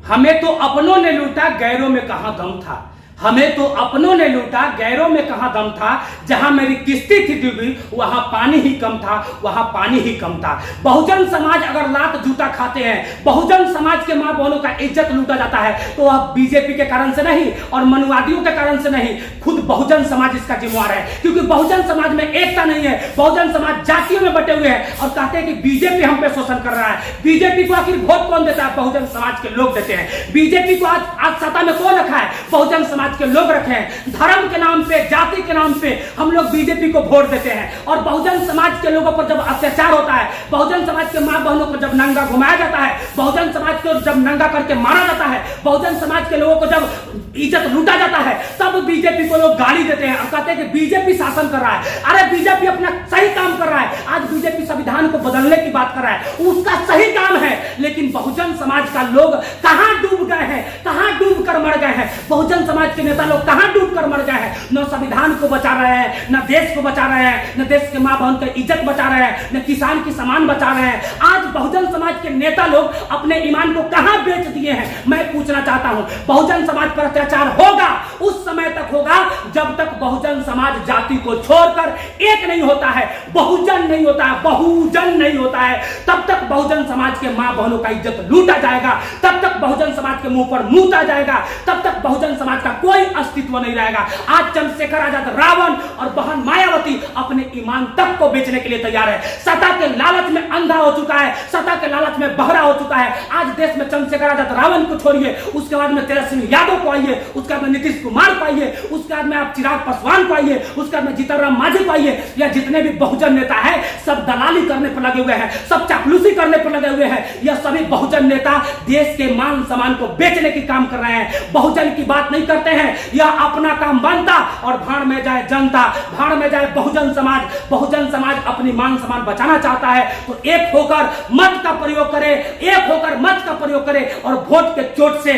हमें तो अपनों ने लूटा, गैरों में कहां दम था। हमें तो अपनों ने लूटा, गैरों में कहां दम था। जहां मेरी किस्ती थी डूबी, वहां पानी ही कम था, वहां पानी ही कम था। बहुजन समाज अगर लात जूता खाते हैं, बहुजन समाज के मां बहनों का इज्जत लूटा जाता है, तो वह बीजेपी के कारण से नहीं और मनुवादियों के कारण से नहीं, खुद बहुजन समाज इसका जिम्मेवार है। क्योंकि बहुजन समाज में एकता नहीं है, बहुजन समाज जातियों में बटे हुए हैं और कहते हैं कि बीजेपी हम पे शोषण कर रहा है। बीजेपी को आखिर वोट कौन देता है? बहुजन समाज के लोग देते हैं। बीजेपी को आज सत्ता में कौन रखा है? बहुजन समाज के लोग रखे हैं। धर्म के नाम पे, जाति के नाम पे हम लोग बीजेपी को वोट देते हैं और बहुजन समाज के लोगों पर जब अत्याचार होता है, बहुजन समाज के मां बहनों को जब नंगा घुमाया जाता है, बहुजन समाज को जब नंगा करके मारा जाता है, बहुजन समाज के लोगों को जब इज्जत लूटा जाता है, तब बीजेपी को लोग गाली देते हैं और कहते हैं कि बीजेपी शासन कर रहा है। अरे बीजेपी अपना सही काम कर रहा है। आज बीजेपी संविधान को बदलने की बात कर रहा है, उसका सही काम है, लेकिन बहुजन समाज का लोग कहां डूब गए हैं, कहां डूब कर मर गए हैं। बहुजन समाज के नेता लोग कहां डूब कर मर गए हैं। न संविधान को बचा रहे हैं, न देश को बचा रहे हैं, न देश के मां बहन की इज्जत बचा रहे हैं, न किसान की सामान बचा रहे हैं। आज बहुजन समाज के नेता लोग अपने ईमान को कहां बेच दिए हैं। मैं पूछना चाहता हूं, बहुजन समाज पर अत्याचार होगा उस समय तक होगा जब तक बहुजन समाज जाति को छोड़कर एक नहीं होता है, बहुजन नहीं होता है, बहुजन नहीं होता है, तब तक बहुजन समाज के मां बहनों का इज्जत लूटा जाएगा, तब तक बहुजन समाज के मुंह पर मूता जाएगा, तब तक बहुजन समाज का कोई अस्तित्व नहीं रहेगा। आज चंद्रशेखर आजाद रावण और बहन मायावती अपने ईमान तक को बेचने के लिए तैयार है। सत्ता के लालच में अंधा हो चुका है, सत्ता के लालच में बहरा हो चुका है। आज देश में चंद्रशेखर आजाद रावण को छोड़िए, उसके बाद में तेजस्वी यादव को आइए, उसके बाद में नीतीश कुमार को आइए, उसके बाद में आप चिराग पासवान को आइए, उसके बाद में जीतन राम मांझी को आइए, या जितने भी बहुजन नेता है सब दलाली करने पर लगे हुए हैं, सब चापलूसी करने पर लगे हुए हैं। यह सभी बहुजन नेता देश के मान सम्मान को बेचने की काम कर रहे हैं, बहुजन की बात नहीं करते हैं। यह अपना काम बनता और भाड़ में जाए जनता, भाड़ में जाए बहुजन समाज। बहुजन समाज अपनी मान सम्मान बचाना चाहता है तो एक होकर मत का प्रयोग करे, एक होकर मत का प्रयोग करे और वोट के चोट से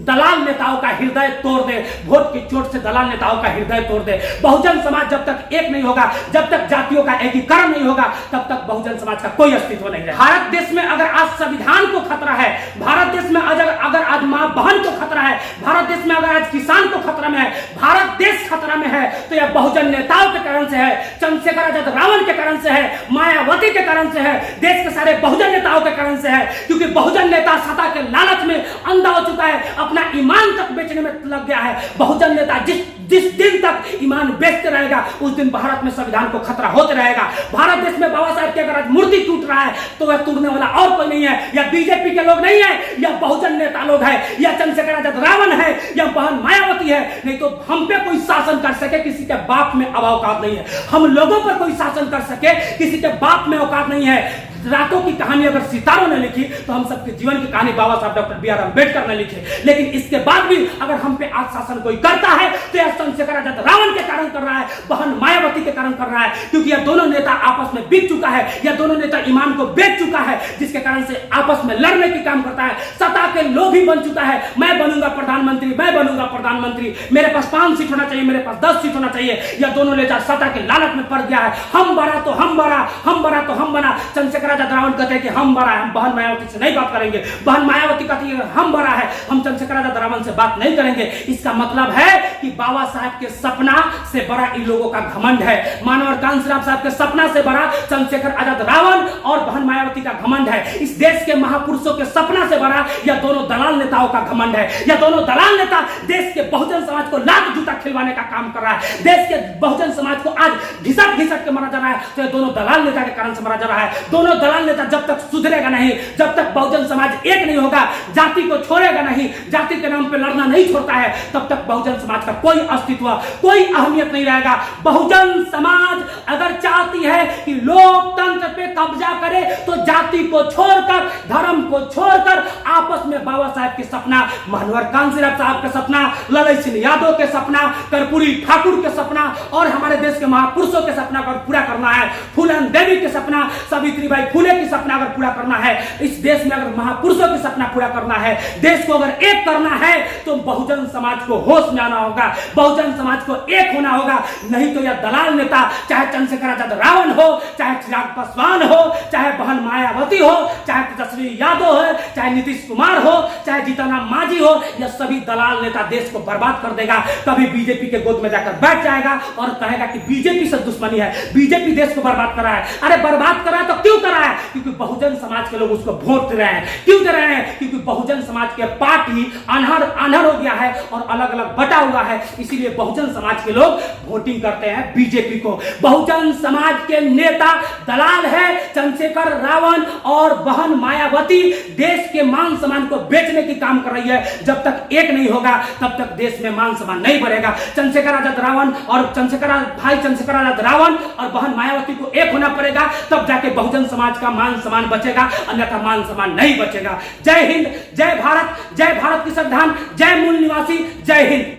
दलाल नेताओं का हृदय तोड़ दे, वोट की चोट से दलाल नेताओं का हृदय तोड़ दे। बहुजन समाज जब तक एक नहीं होगा, जब तक जातियों का एकीकरण नहीं होगा, तब तक बहुजन समाज का कोई अस्तित्व नहीं है। भारत देश में अगर आज संविधान को खतरा है, भारत देश में अगर आज मां बहन को खतरा है, भारत देश में अगर आज किसान को खतरा में है, भारत देश खतरा में है, तो यह बहुजन नेताओं के कारण से है, चंद्रशेखर आजाद रावण के कारण से है, मायावती के कारण से है, देश के सारे बहुजन नेताओं के कारण से है। क्योंकि बहुजन नेता सत्ता के लालच में अंधा हो चुका है, अपना ईमान तक बेचने में लग गया है। बहुजन नेता जिस दिन तक ईमान बेचते रहेगा, उस दिन भारत में संविधान को खतरा होते रहेगा। भारत देश में बाबा साहब की अगर आज मूर्ति टूट रहा है तो वह टूटने वाला और कोई नहीं है, या बीजेपी के लोग नहीं है, या बहुजन नेता लोग है, या चंद्रशेखर आजाद रावण है, या बहन मायावती है। नहीं तो हम पे कोई शासन कर सके किसी के बाप में अब औकात नहीं है। हम लोगों पर कोई शासन कर सके किसी के बाप में औकात नहीं है। रातों की कहानी अगर सितारों ने लिखी तो हम सबके जीवन की कहानी बाबा साहब डॉक्टर बी आर अम्बेडकर ने लिखी। लेकिन इसके बाद भी अगर हम पे आज शासन कोई करता है तो यह चंद्रशेखर आजाद रावण के कारण कर रहा है, बहन मायावती के कारण कर रहा है। क्योंकि यह दोनों नेता आपस में बिक चुका है, यह दोनों नेता ईमान को बेच चुका है, जिसके कारण से आपस में लड़ने की काम करता है, सत्ता के लोभी बन चुका है। मैं बनूंगा प्रधानमंत्री, मैं बनूंगा प्रधानमंत्री, मेरे पास 5 सीट होना चाहिए, मेरे पास 10 सीट होना चाहिए। यह दोनों नेता सत्ता के लालच में पड़ गया है। हम बड़ा तो हम बड़ा, हम बड़ा तो हम बना। चंद्रशेखर आजाद रावण कहते हैं कि हम बड़ा है, हम बहन मायावती से नहीं बात करेंगे। बहन मायावती कहती है हम बड़ा है, हम चंद्रशेखर आजाद रावण से बात नहीं करेंगे। इसका मतलब है कि बाबा साहब के सपना से बड़ा इन लोगों का घमंड है। मानव कांशीराम साहब के सपना से बड़ा चंद्रशेखर आजाद रावण और बहन मायावती का घमंड है। इस देश के महापुरुषों के सपना से बड़ा यह दोनों दलाल नेताओं का घमंड है। यह दोनों दलाल नेता देश के बहुजन समाज को लात जूता खिलवाने का काम कर रहा है। देश के बहुजन समाज को आज घिसट घिसट के मारा जा रहा है, तो यह दोनों दलाल नेता के कारण से मारा जा रहा है। दोनों दलाल नेता जब तक सुधरेगा नहीं, जब तक बहुजन समाज एक नहीं होगा, जाति को छोड़ेगा नहीं, जाति के नाम पे लड़ना नहीं छोड़ता है, तब तक बहुजन समाज का कोई अस्तित्व, कोई अहमियत नहीं रहेगा। बहुजन समाज अगर चाहती है कि लोकतंत्र पे कब्जा करे तो जाति को छोड़कर, धर्म को छोड़कर आपस में बाबा साहब के सपना, मनोहर कांशीराम साहब के सपना, ललन सिंह यादव के सपना, कर्पूरी ठाकुर के सपना और हमारे देश के महापुरुषों के सपना को पूरा करना है, फूलन देवी के सपना, सावित्रीबाई फुले की सपना अगर पूरा करना है, इस देश में अगर महापुरुषों की सपना पूरा करना है, देश को अगर एक करना है, तो बहुजन समाज को होश में आना होगा, बहुजन समाज को एक होना होगा। नहीं तो यह दलाल नेता, चाहे चंद्रशेखर आजाद रावण हो, चाहे चिराग पासवान हो, चाहे बहन मायावती हो, चाहे तेजस्वी यादव हो, चाहे नीतीश कुमार हो, चाहे जितना मांझी हो, यह सभी दलाल नेता देश को बर्बाद कर देगा। कभी बीजेपी के गोद में जाकर बैठ जाएगा और कहेगा कि बीजेपी से दुश्मनी है, बीजेपी देश को बर्बाद कर रहा है। अरे बर्बाद कर रहा है तो क्यों कर रहा है? क्योंकि बहुजन समाज के लोग उसको वोट दे रहे हैं। क्यों दे रहे हैं? क्योंकि बहुजन समाज के पार्टी अनहर हो गया है और अलग अलग बटा हुआ है, इसीलिए बहुजन समाज के लोग वोटिंग करते हैं बीजेपी को। बहुजन समाज के नेता दलाल है चंद्रशेखर रावण और बहन मायावती देश के मान सम्मान को बेचने की काम कर रही है। जब तक एक नहीं होगा तब तक देश में मान सम्मान नहीं बढ़ेगा। चंद्रशेखर आजाद रावण और चंद्रशेखर आजाद रावण और बहन मायावती को एक होना पड़ेगा, तब जाके बहुजन समाज का मान सम्मान बचेगा, अन्यथा मान सम्मान नहीं बचेगा। जय हिंद, जय भारत की संविधान, जय मूल निवासी, जय हिंद।